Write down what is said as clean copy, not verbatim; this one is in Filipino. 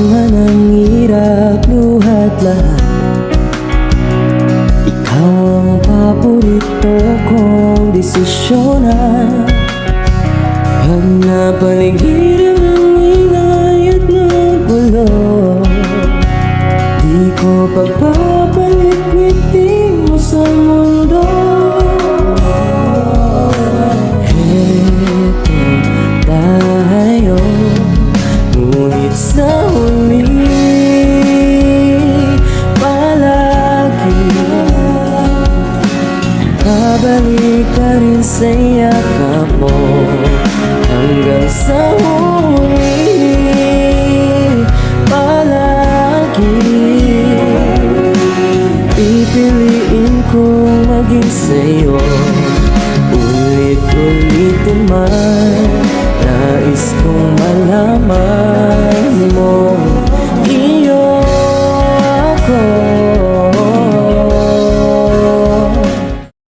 man ang hirap, luhat lahat, ikaw ang paborito kong desisyonan. Pag napaligiran ng ingay at ng gulo, di ko pagpapalit ngiti mo sa mundo. Heto tayo, ngunit sa huli palagi babalik ka rin sa yakap mo. Hanggang sa huli palagi pipiliin kong maging sa'yo. Ulit-ulit man nais kong malaman